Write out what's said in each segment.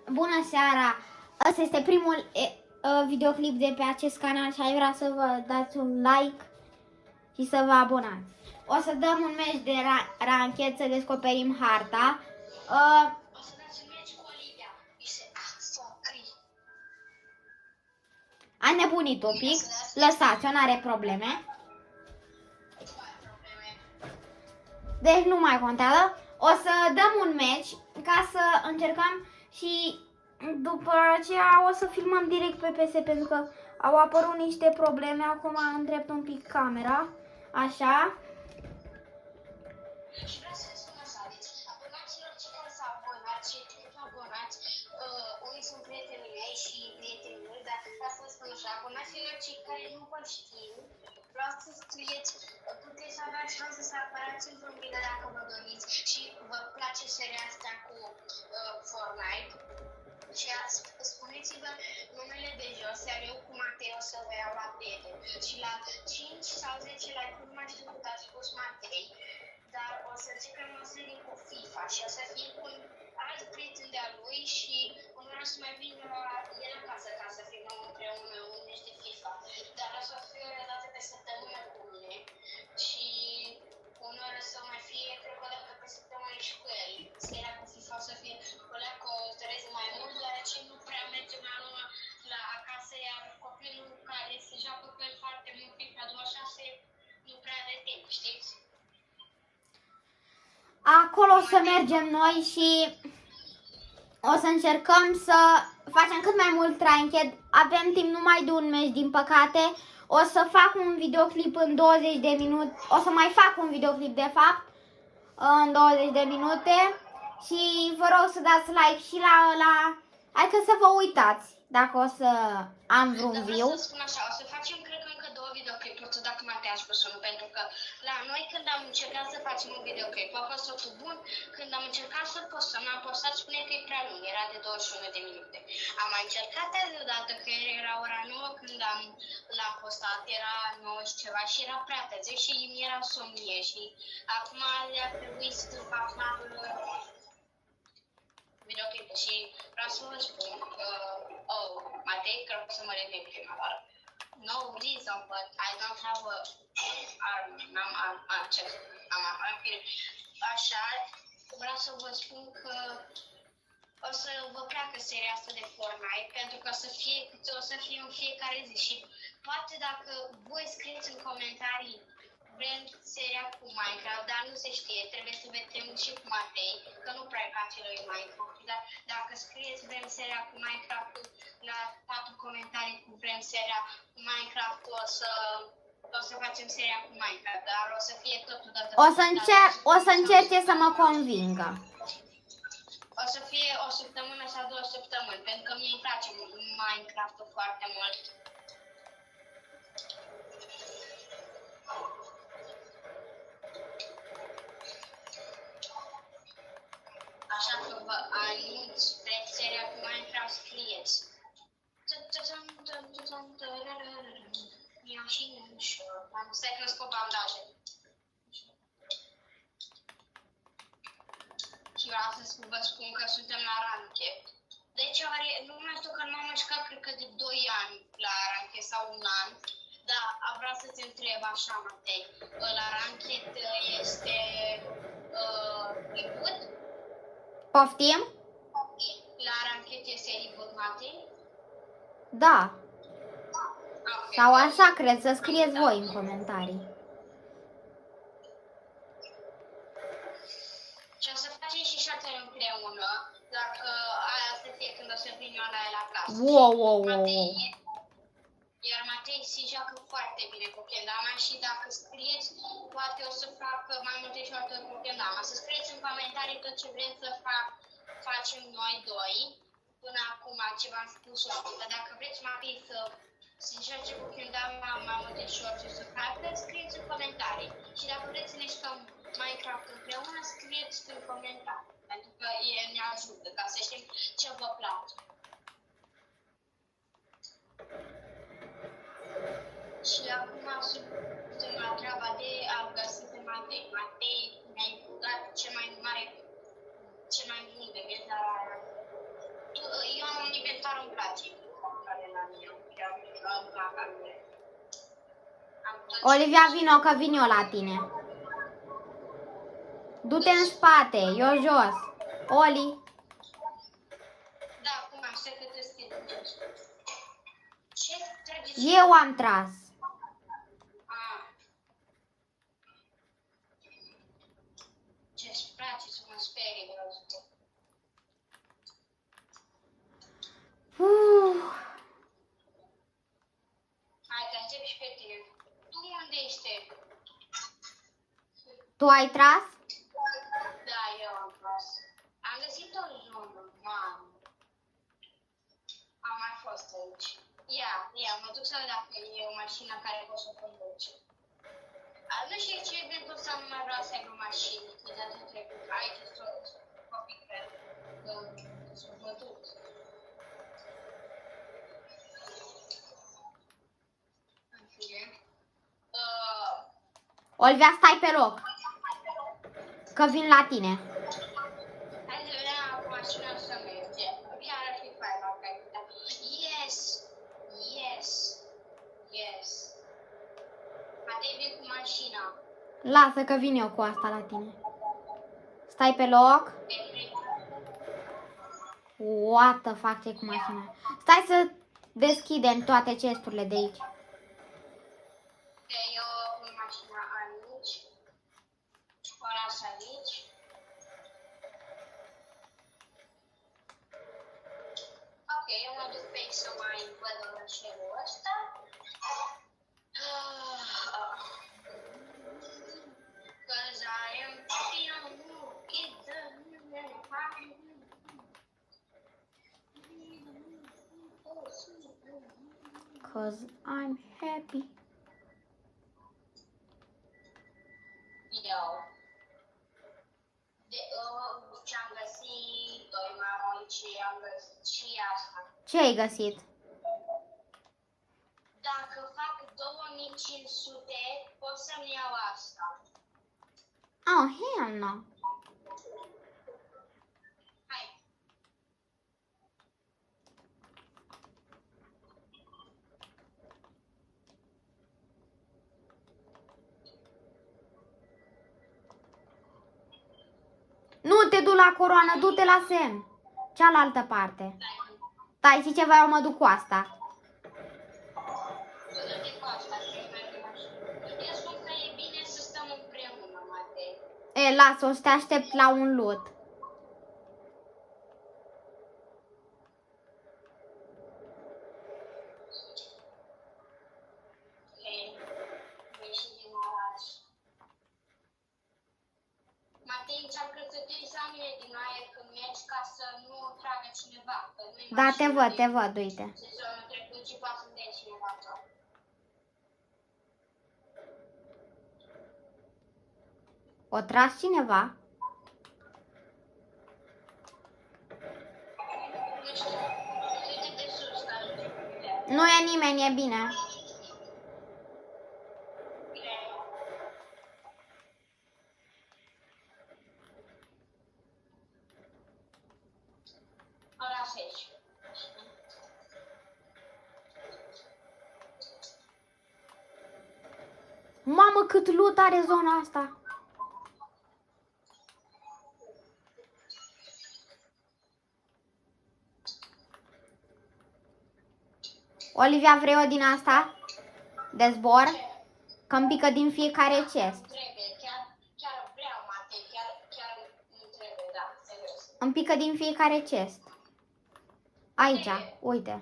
Bună seara! Asta este primul videoclip de pe acest canal și aș vrea să vă dați un like și să vă abonați. O să dăm un meci de ranchet să descoperim harta. O să dați un meci cu Olivia. A nebunit un pic. Lăsați-o, n-are probleme. Deci nu mai contează. O să dăm un meci ca să încercăm și după aceea o să filmăm direct pe PS pentru că au apărut niște probleme. Acum îndrept un pic camera. Așa. Și vreau să spun așa, deci abonaților cei care s-au abonat și abonați, unii sunt prietenii mei și prietenii mei, dar vreau să vă spun așa, abonaților cei care nu vă știu, vreau să scrieți, puteți avea șansa să apărați într-un video dacă vă doriți și vă place seria asta cu Fortnite. Și spuneți-vă numele de jos, iar eu cu Matei o să vă iau la prieten. Și la 5 sau 10 like-uri, nu mai știu cât ați spus Matei, dar o să începem o serie cu FIFA și o să fie cu un alt prieten de-a lui și unul o să mai vină la el acasă ca să filmăm împreună un meci de FIFA. Dar o să fie o dată pe săptămână cu mine și unul o să mai fie, cred că o dată pe săptămână și cu el. Seria cu FIFA o să fie o leacă o dureze mai mult, deoarece nu prea mergem la acasă, iar copilul care se joacă cu el foarte mult FIFA 26 nu prea are timp, știți? Acolo o să mergem noi și o să încercăm să facem cât mai mult ranchet. Avem timp numai de un meci, din păcate. O să fac un videoclip în 20 de minute. O să mai fac un videoclip, de fapt, în 20 de minute. Și vă rog să dați like și la ăla. Adică să vă uitați dacă o să am vreun view. Să spun așa, o să facem, cred că încă 2 videoclipuri, dacă Matei a spus unul, pentru că la noi când am încercat să facem un videoclip a fost totul bun, când am încercat să postăm, am postat, spune că e prea lung, era de 21 de minute. Am mai încercat azi odată, că era ora 9 când l-am postat, era 9 și ceva și era prea târziu și mi era somnie și acum le-a trebuit să fac videoclipul și vreau să vă spun că, Matei, cred că să mă revin prima oară. No reason, but I don't have așa, vreau să vă spun că o să vă placă seria asta de Fortnite, pentru că o să fie în fiecare zi și poate dacă voi scrieți în comentarii vrem seria cu Minecraft, dar nu se știe, trebuie să vedem și cu Matei, că nu prea îi place lui Minecraft, dar dacă scrieți vrem seria cu Minecraft la 4 comentarii cu vrem seria cu Minecraft, o să facem seria cu Minecraft, dar o să fie tot odată. O să încerce să mă convingă. O să fie o săptămână sau 2 săptămâni, pentru că mie îmi place Minecraft-ul foarte mult. Așa că vă anunț, vreți seria cu Minecraft, scrieți. Ia și ușor. Stai că scop bandaje. Și vreau să vă spun că suntem la ranchet. Deci nu mai știu că nu m-am jucat, cred că de 2 ani la ranchet sau 1 an. Dar vreau să-ți întreb așa, Matei. La ranchet este reboot? Poftim? La ranchet este reboot, Matei? Da. Okay. Sau așa cred, să scrieți voi în comentarii. Și o să facem și șatele împreună, dacă aia să fie când o să vin eu la el acasă. Wow. Iar Matei se joacă foarte bine cu kendama și dacă scrieți, poate o să fac mai multe short-uri cu kendama. Să scrieți în comentarii tot ce vreți să facem noi doi. Până acum ce v-am spus, că dacă vreți Matei să se joace cu kendama mai multe short-uri să facă, scrieți în comentarii. Și dacă vreți să ne jucăm Minecraft împreună, scrieți în comentarii. Pentru că el ne ajută ca să știm ce vă place. Și acum suntem la treaba de a găsi pe Matei. Matei mi-a dat cel mai bun de mie, dar dar îmi place care la mine, chiar la mine. Olivia, vino că vin eu la tine. Du-te în spate, eu jos. Oli. Da, acum așa că te deschid. Ce trage? Eu am tras. Ce-ți place să mă sperii, vreau să te... Hai, te înțep și pe tine. Tu unde ești? Tu ai tras? Da, eu am tras. Am găsit o zonă, mamă. Am mai fost aici. Ia, mă duc să-l dacă e o mașină care poți să o conduci. Nu știu ce e pentru să nu mai vreau să aibă mașini, că data trecută aici sunt copii care sunt bătuți. În fine. Olivia, stai pe loc. Că vin la tine. Hai să vedem cu mașina să merge. Iar ar fi fain dacă ai putea. Yes! Matei, vin cu mașina. Lasă că vin eu cu asta la tine. Stai pe loc. What the fuck, ce cu mașina? Stai să deschidem toate chesturile de aici. Eu pun mașina aici. O las aici. Ok, eu mă duc pe aici să mai văd orășelul ăsta. Cause I am feeling get the Cause I'm happy. Eu. Ce-am găsit, doi mai ce am găsit și asta. Ce ai găsit? Dacă fac 2500, pot să-mi iau asta. Oh, hell no. Hai. Nu te du la coroană, du-te la semn. Cealaltă parte. Stai, și ceva, eu mă duc cu asta. Du-te cu asta, că e mai bine. Eu spun că e bine să stăm împreună, Matei. E, lasă, o să te aștept la un loot. Ieși din oraș. Matei, încearcă să te examine din aer când mergi ca să nu tragă cineva. Că nu-i Da, mașină te văd, uite. Sezonul trecut și poate să dea cineva tot. O tras cineva? Nu știu, uite de sus, că ajunge pe mine. Nu e nimeni, e bine. O las aici. Mamă, cât loot are zona asta. Olivia, vrei o din asta? De zbor? Că îmi pică din fiecare chest. Trebuie, chiar vreau, Matei, chiar nu trebuie, da, serios. Îmi pică din fiecare chest. Aici, uite.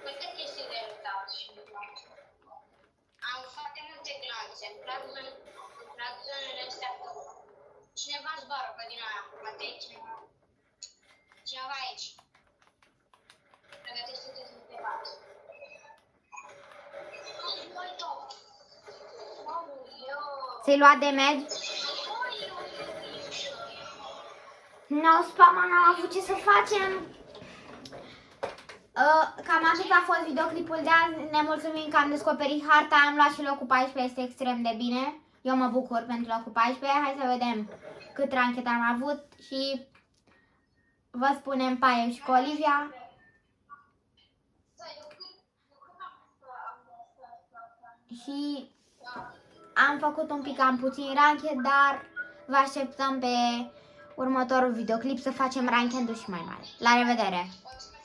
Câte chestii de uitat și de place. Am foarte multe glanțe, îmi plac zonele astea. Cineva zboară pe din aia, Matei, cineva aici. Pregătește-te să te bați. Ți-ai luat damage? No, spama, n-am avut ce să facem. Cam atât a fost videoclipul de azi. Ne mulțumim că am descoperit harta. Am luat și locul 14, este extrem de bine. Eu mă bucur pentru locul 14. Hai să vedem cât ranchet am avut și vă spunem pa eu și cu Olivia. Și am făcut un pic, am puțin ranchet, dar vă așteptăm pe următorul videoclip să facem ranchet și mai mare. La revedere!